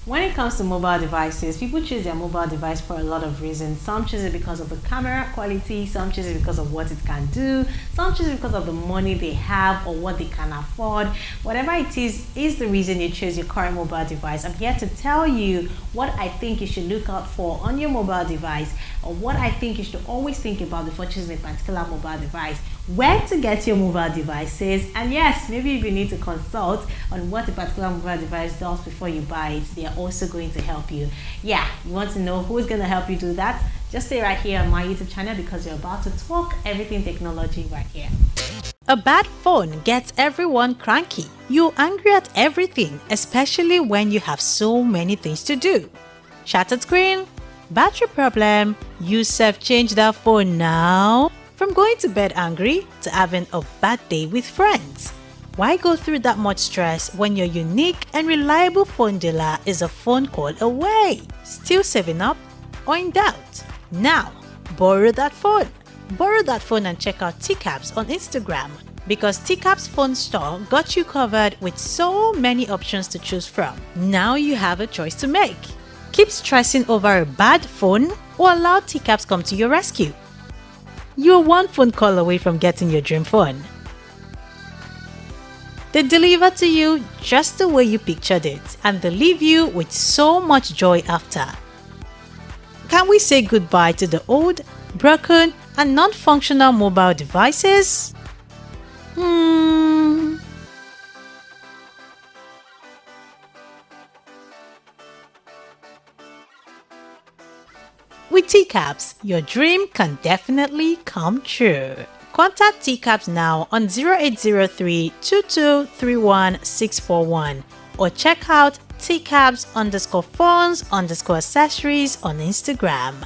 When it comes to mobile devices, people choose their mobile device for a lot of reasons. Some choose it because of the camera quality, some choose it because of what it can do, some choose it because of the money they have or what they can afford. Whatever it is the reason you choose your current mobile device. I'm here to tell you what I think you should look out for on your mobile device, or what I think you should always think about before choosing a particular mobile device, where to get your mobile devices, and yes, maybe if you need to consult on what a particular mobile device does before you buy it, they are also going to help you. Yeah, you want to know who's going to help you do that? Just stay right here on my YouTube channel, because you're about to talk everything technology right here. A bad phone gets everyone cranky. You're angry at everything, especially when you have so many things to do. Shattered screen, battery problem, you change that phone now. From going to bed angry to having a bad day with friends. Why go through that much stress when your unique and reliable phone dealer is a phone call away? Still saving up or in doubt? Now, borrow that phone. Borrow that phone and check out TCAPS on Instagram, because TCAPS phone store got you covered with so many options to choose from. Now you have a choice to make. Keep stressing over a bad phone, or allow TCAPS come to your rescue. You're one phone call away from getting your dream phone. They deliver to you just the way you pictured it, and they leave you with so much joy after. Can we say goodbye to the old, broken, and non-functional mobile devices? With TCAPS, your dream can definitely come true. Contact TCAPS now on 0803 2231 641, or check out TCAPS_phones_accessories on Instagram.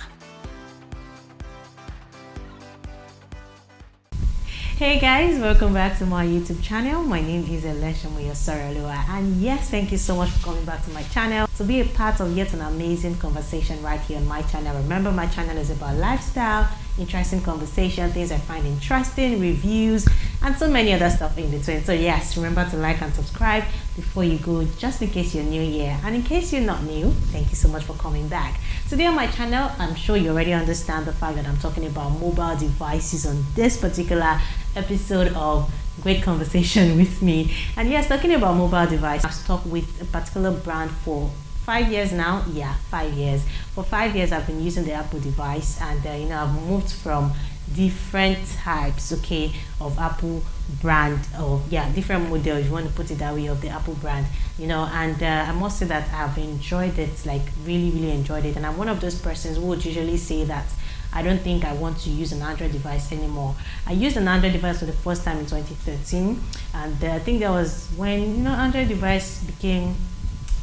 Hey guys, welcome back to my YouTube channel. My name is Eleshamoyo Sorolua, and yes, thank you so much for coming back to my channel to be a part of yet an amazing conversation right here on my channel. Remember, my channel is about lifestyle, interesting conversation, things I find interesting, reviews, and so many other stuff in between. So yes, remember to like and subscribe before you go, just in case you're new here. And in case you're not new, thank you so much for coming back. Today on my channel, I'm sure you already understand the fact that I'm talking about mobile devices on this particular episode of Great Conversation with me. And yes, talking about mobile device, I've stuck with a particular brand for 5 years now. Yeah, 5 years. For 5 years I've been using the Apple device, and I've moved from different types, okay, of Apple brand, or yeah, different models, if you want to put it that way, of the Apple brand, and I must say that I've enjoyed it, like really enjoyed it. And I'm one of those persons who would usually say that I don't think I want to use an Android device anymore. I used an Android device for the first time in 2013, and I think that was when Android device became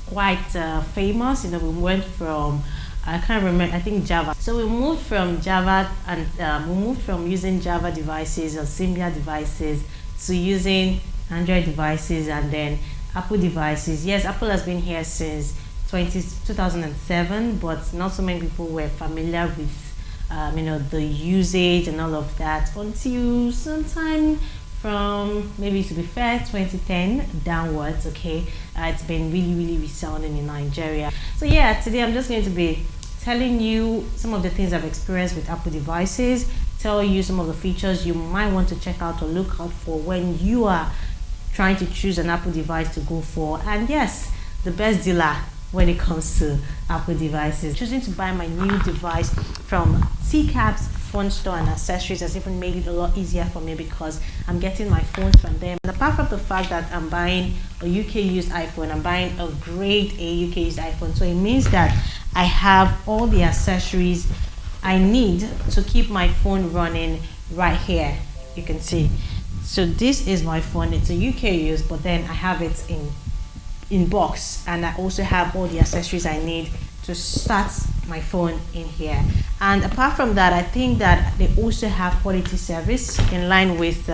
quite famous. We went from, I can't remember, I think Java. So we moved from Java, and we moved from using Java devices or Symbian devices to using Android devices, and then Apple devices. Yes, Apple has been here since 2007, but not so many people were familiar with the usage and all of that until sometime from, maybe to be fair, 2010 downwards. Okay, it's been really resounding in Nigeria. So yeah, today I'm just going to be telling you some of the things I've experienced with Apple devices, tell you some of the features you might want to check out or look out for when you are trying to choose an Apple device to go for, and yes, the best dealer when it comes to Apple devices. Choosing to buy my new device from TCAPS phone store and accessories has even made it a lot easier for me, because I'm getting my phones from them. And apart from the fact that I'm buying a UK used iPhone, I'm buying a grade A UK used iPhone, so it means that I have all the accessories I need to keep my phone running right here. You can see. So this is my phone. It's a UK used, but then I have it in box, and I also have all the accessories I need to start my phone in here. And apart from that, I think that they also have quality service in line with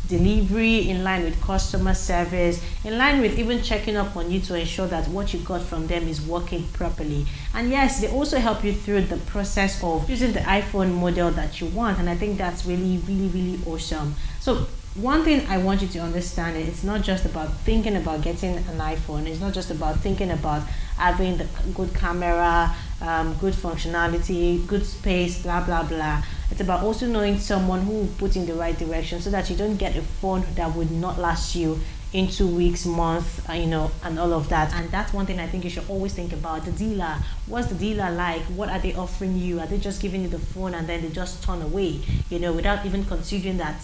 delivery, in line with customer service, in line with even checking up on you to ensure that what you got from them is working properly. And yes, they also help you through the process of choosing the iPhone model that you want, and I think that's really awesome. So one thing I want you to understand is it's not just about thinking about getting an iPhone. It's not just about thinking about having the good camera, good functionality, good space, blah blah blah. It's about also knowing someone who will put in the right direction so that you don't get a phone that would not last you in 2 weeks, month, and all of that. And that's one thing I think you should always think about. The dealer, what's the dealer like? What are they offering you? Are they just giving you the phone and then they just turn away, without even considering that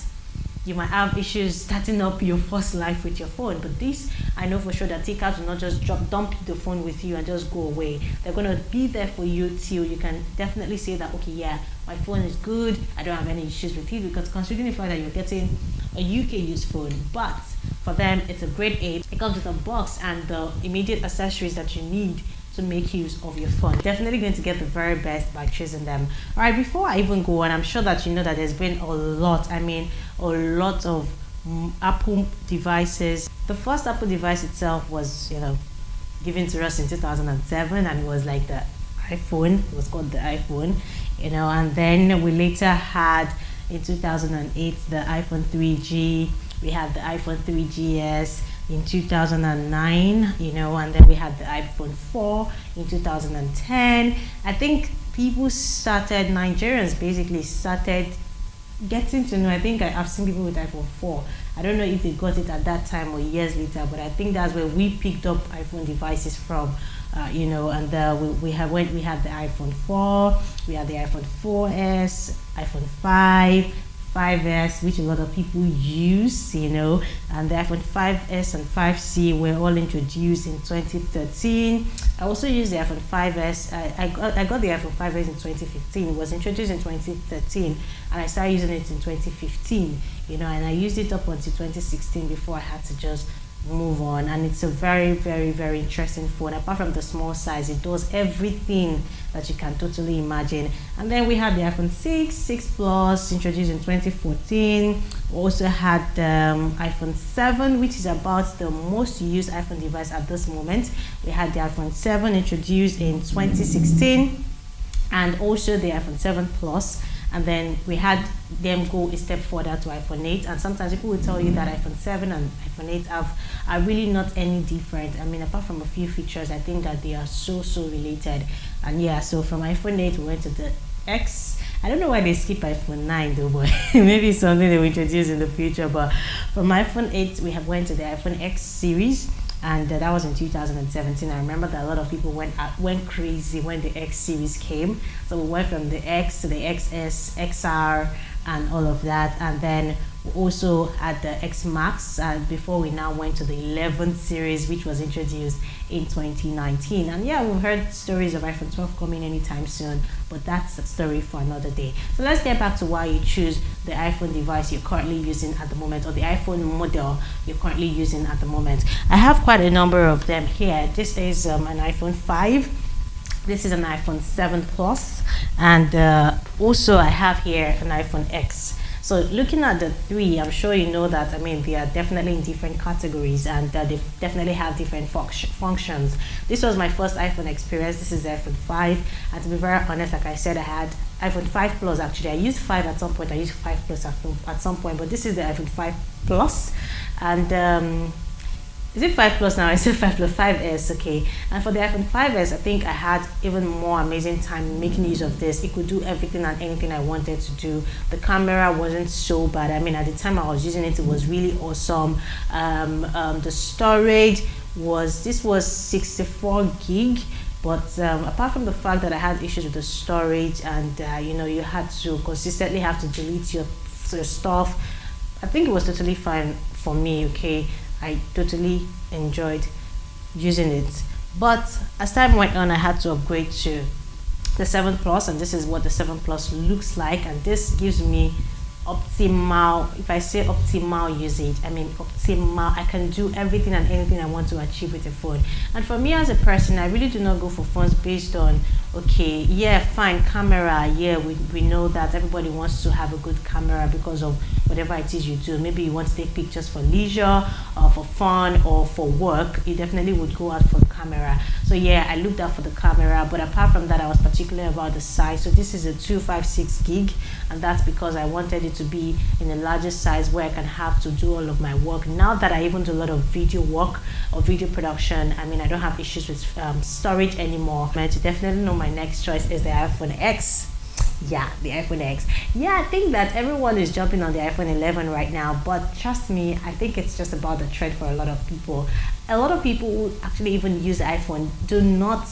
you might have issues starting up your first life with your phone? But this, I know for sure that takers will not just dump the phone with you and just go away. They're going to be there for you till you can definitely say that, okay, yeah, my phone is good, I don't have any issues with it. Because considering the fact that you're getting a UK used phone, but for them it's a grade 8, it comes with a box and the immediate accessories that you need to make use of your phone. Definitely going to get the very best by choosing them. All right, before I even go on, I'm sure that you know that there's been a lot of Apple devices. The first Apple device itself was given to us in 2007, and it was like the iPhone. It was called the iPhone, and then we later had in 2008 the iPhone 3G. We had the iPhone 3GS in 2009, and then we had the iPhone 4 in 2010. I think Nigerians basically started getting to know. I think I've seen people with iPhone 4. I don't know if they got it at that time or years later, but I think that's where we picked up iPhone devices from. And we had the iPhone 4, we had the iPhone 4S, iPhone 5S, which a lot of people use, and the iPhone 5S and 5C were all introduced in 2013. I also used the iPhone 5S. I got the iPhone 5S in 2015. It was introduced in 2013, and I started using it in 2015, and I used it up until 2016 before I had to just move on. And it's a very, very, very interesting phone. Apart from the small size, it does everything that you can totally imagine. And then we had the iPhone 6 Plus, introduced in 2014. We also had the iPhone 7, which is about the most used iPhone device at this moment. We had the iPhone 7 introduced in 2016, and also the iPhone 7 Plus. And then we had them go a step further to iPhone 8. And sometimes people will tell you that iPhone 7 and iPhone 8 are really not any different. I mean, apart from a few features, I think that they are so related. And yeah, so from iPhone 8 we went to the X. I don't know why they skip iPhone 9 though, but maybe it's something they will introduce in the future. But from iPhone 8 we have went to the iPhone X series, and that was in 2017. I remember that a lot of people went crazy when the X series came. So we went from the X to the XS, XR, and all of that. And then we also had the X Max before we now went to the 11th series, which was introduced in 2019. And yeah, we've heard stories of iPhone 12 coming anytime soon, but that's a story for another day. So let's get back to why you choose the iPhone device you're currently using at the moment, or the iPhone model you're currently using at the moment. I have quite a number of them here. This is an iPhone 5. This is an iPhone 7 Plus, and also I have here an iPhone X. So looking at the three, I'm sure you know that, I mean, they are definitely in different categories, and they definitely have different functions. This was my first iPhone experience. This is the iPhone 5, and to be very honest, like I said, I had iPhone 5 Plus actually. I used 5 at some point, I used 5 Plus at some point, but this is the iPhone 5 Plus, and is it 5 Plus now? I said 5 Plus, 5S, okay. And for the iPhone 5S, I think I had even more amazing time making use of this. It could do everything and anything I wanted to do. The camera wasn't so bad. I mean, at the time I was using it, it was really awesome. The storage was 64 gig. But apart from the fact that I had issues with the storage, and you had to consistently have to delete your stuff, I think it was totally fine for me, okay. I totally enjoyed using it. But as time went on, I had to upgrade to the 7 Plus, and this is what the 7 Plus looks like. And this gives me optimal, if I say optimal usage, I mean optimal. I can do everything and anything I want to achieve with a phone. And for me as a person, I really do not go for phones based on, okay, yeah, fine, camera, yeah, we know that everybody wants to have a good camera because of whatever it is you do. Maybe you want to take pictures for leisure or for fun or for work. You definitely would go out for the camera. So yeah, I looked out for the camera, but apart from that, I was particular about the size. So this is a 256 gig, and that's because I wanted it to be in a larger size where I can have to do all of my work. Now that I even do a lot of video work or video production, I mean, I don't have issues with storage anymore. I definitely know my next choice is the iPhone X. Yeah, the iPhone X. Yeah, I think that everyone is jumping on the iPhone 11 right now, but trust me, I think it's just about the trend for a lot of people. A lot of people who actually even use the iPhone do not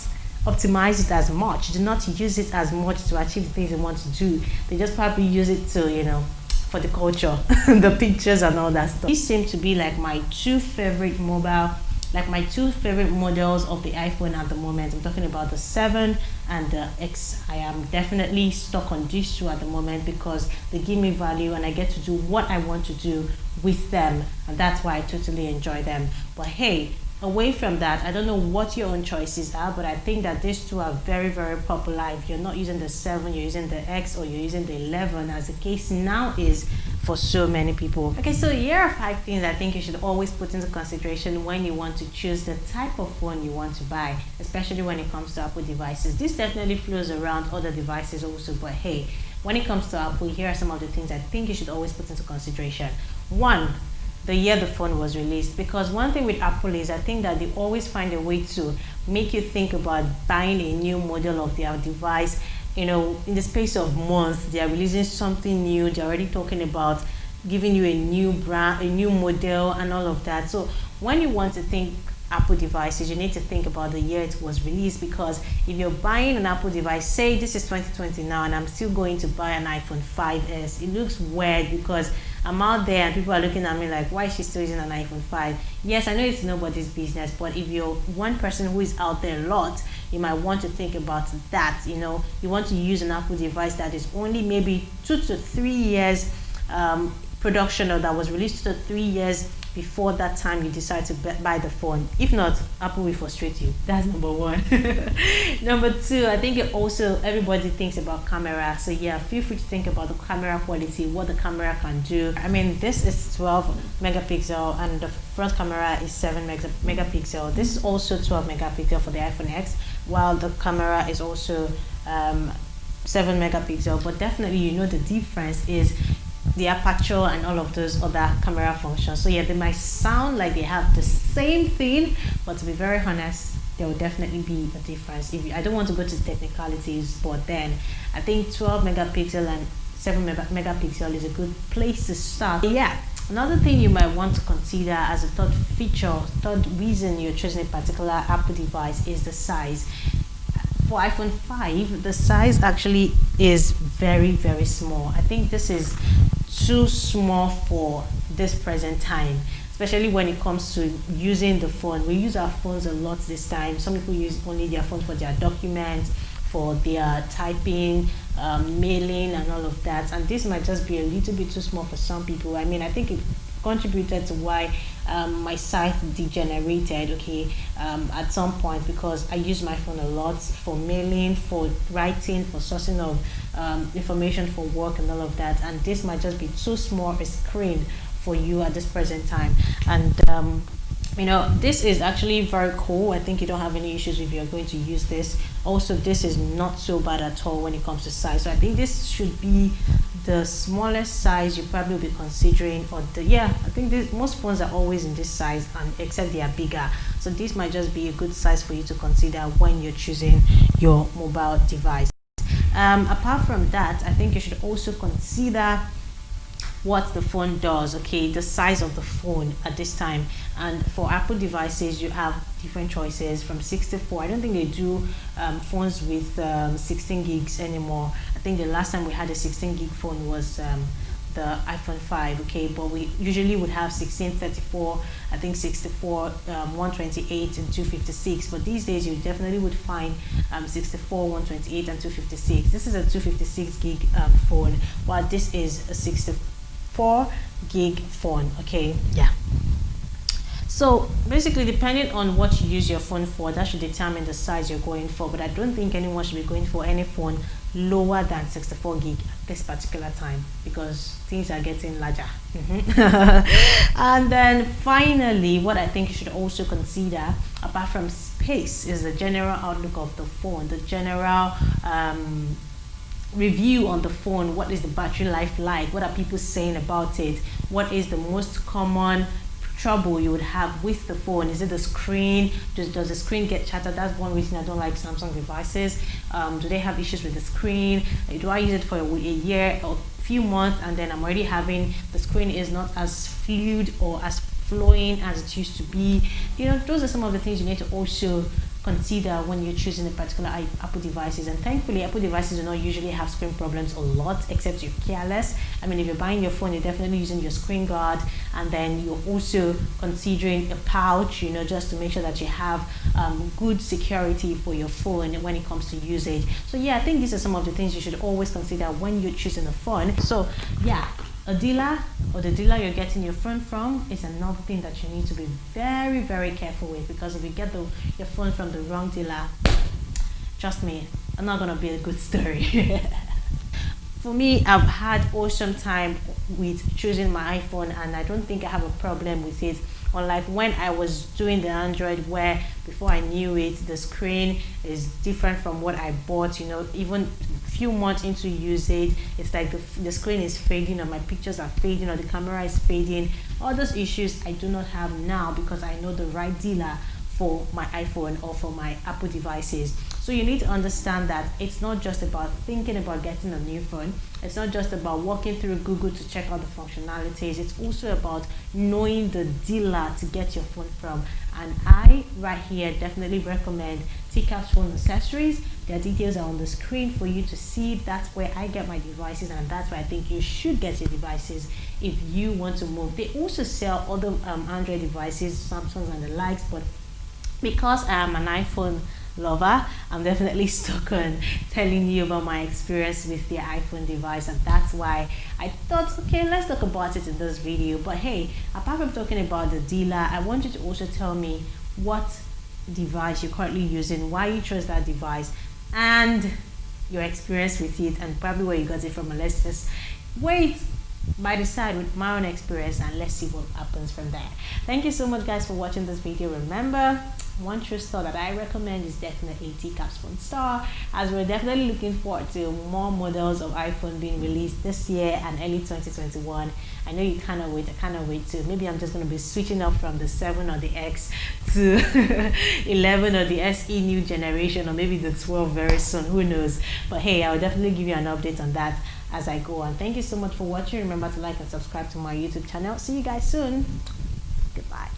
optimize it as much, do not use it as much to achieve the things they want to do. They just probably use it to, you know, for the culture, the pictures and all that stuff. These seem to be like my two favorite models of the iPhone at the moment. I'm talking about the 7 and the X. I am definitely stuck on these two at the moment because they give me value and I get to do what I want to do with them, and that's why I totally enjoy them. But hey, away from that, I don't know what your own choices are, but I think that these two are very, very popular. If you're not using the 7, you're using the X, or you're using the 11, as the case now is for so many people. Okay, so here are 5 things I think you should always put into consideration when you want to choose the type of phone you want to buy, especially when it comes to Apple devices. This definitely flows around other devices also, but hey, when it comes to Apple, here are some of the things I think you should always put into consideration. 1, the year the phone was released, because one thing with Apple is I think that they always find a way to make you think about buying a new model of their device. You know, in the space of months, they are releasing something new. They're already talking about giving you a new brand, a new model and all of that. So when you want to think Apple devices, you need to think about the year it was released, because if you're buying an Apple device, say this is 2020 now and I'm still going to buy an iPhone 5s, it looks weird because I'm out there and people are looking at me like, why is she still using an iPhone 5? Yes, I know it's nobody's business, but if you're one person who is out there a lot, you might want to think about that. You know, you want to use an Apple device that is only maybe 2 to 3 years production, or that was released 2 to 3 years before that time you decide to buy the phone. If not, Apple will frustrate you. That's number 1. Number 2, I think everybody thinks about camera. So yeah, feel free to think about the camera quality, what the camera can do. I mean, this is 12 megapixel and the front camera is 7 megapixel. This is also 12 megapixel for the iPhone X, while the camera is also 7 megapixel. But definitely, you know, the difference is the aperture and all of those other camera functions. So yeah, they might sound like they have the same thing, but to be very honest, there will definitely be a difference. I don't want to go to technicalities, but then I think 12 megapixel and 7 megapixel is a good place to start. Yeah, another thing you might want to consider as a third reason you're choosing a particular Apple device is the size. For iPhone 5, the size actually is very, very small. I think this is too small for this present time, especially when it comes to using the phone. We use our phones a lot this time. Some people use only their phone for their documents, for their typing, mailing and all of that, and this might just be a little bit too small for some people. I mean, I think it contributed to why my site degenerated, at some point, because I use my phone a lot for mailing, for writing, for sourcing of information for work and all of that, and this might just be too small a screen for you at this present time. And you know, this is actually very cool. I think you don't have any issues if you're going to use this. Also, this is not so bad at all when it comes to size. So I think this should be the smallest size you probably will be considering. I think most phones are always in this size, and except they are bigger. So this might just be a good size for you to consider when you're choosing your mobile device. Apart from that, I think you should also consider what the phone does, the size of the phone at this time. And for Apple devices, you have different choices from 64. I don't think they do phones with 16 gigs anymore. I think the last time we had a 16 gig phone was the iPhone 5, but we usually would have 16, 34, I think 64, 128 and 256, but these days you definitely would find 64, 128 and 256. This is a 256 gig phone, while this is a 64 gig phone. So basically, depending on what you use your phone for, that should determine the size you're going for. But I don't think anyone should be going for any phone lower than 64 gig at this particular time, because things are getting larger. And then finally, what I think you should also consider, apart from space, is the general outlook of the phone, the general review on the phone. What is the battery life like? What are people saying about it? What is the most common trouble you would have with the phone? Is it the screen? Does the screen get shattered? That's one reason I don't like Samsung devices. Do they have issues with the screen? Do I use it for a year or few months and then I'm already having the screen is not as fluid or as flowing as it used to be? You know, those are some of the things you need to also consider when you're choosing a particular Apple devices. And thankfully, Apple devices do not usually have screen problems a lot, except you're careless. I mean, if you're buying your phone, you're definitely using your screen guard, and then you're also considering a pouch, you know, just to make sure that you have good security for your phone when it comes to usage. So yeah, I think these are some of the things you should always consider when you're choosing a phone. So yeah, a dealer or the dealer you're getting your phone from is another thing that you need to be very, very careful with, because if you get your phone from the wrong dealer, trust me, it's not gonna be a good story. For me, I've had awesome time with choosing my iPhone, and I don't think I have a problem with it. Unlike when I was doing the Android, where before I knew it, the screen is different from what I bought. You know, even few months into usage, it's like the screen is fading, or my pictures are fading, or the camera is fading. All those issues I do not have now, because I know the right dealer for my iPhone or for my Apple devices. So you need to understand that it's not just about thinking about getting a new phone. It's not just about walking through Google to check out the functionalities. It's also about knowing the dealer to get your phone from. And I, right here, definitely recommend TCAP's Phone Accessories. Their details are on the screen for you to see. That's where I get my devices, and that's where I think you should get your devices if you want to move. They also sell other Android devices, Samsungs and the likes, but because I am an iPhone lover, I'm definitely stuck on telling you about my experience with the iPhone device, and that's why I thought, okay, let's talk about it in this video. But hey, apart from talking about the dealer, I want you to also tell me what device you're currently using, why you chose that device, and your experience with it, and probably where you got it from. And let's just wait by the side with my own experience, and let's see what happens from there. Thank you so much, guys, for watching this video. Remember, one true store that I recommend is definitely TCAP's Phone Store, as we're definitely looking forward to more models of iPhone being released this year and early 2021. I know you cannot wait. I cannot wait to. Maybe I'm just going to be switching up from the 7 or the X to 11 or the SE new generation, or maybe the 12 very soon. Who knows? But hey, I'll definitely give you an update on that as I go on. Thank you so much for watching. Remember to like and subscribe to my YouTube channel. See you guys soon. Goodbye.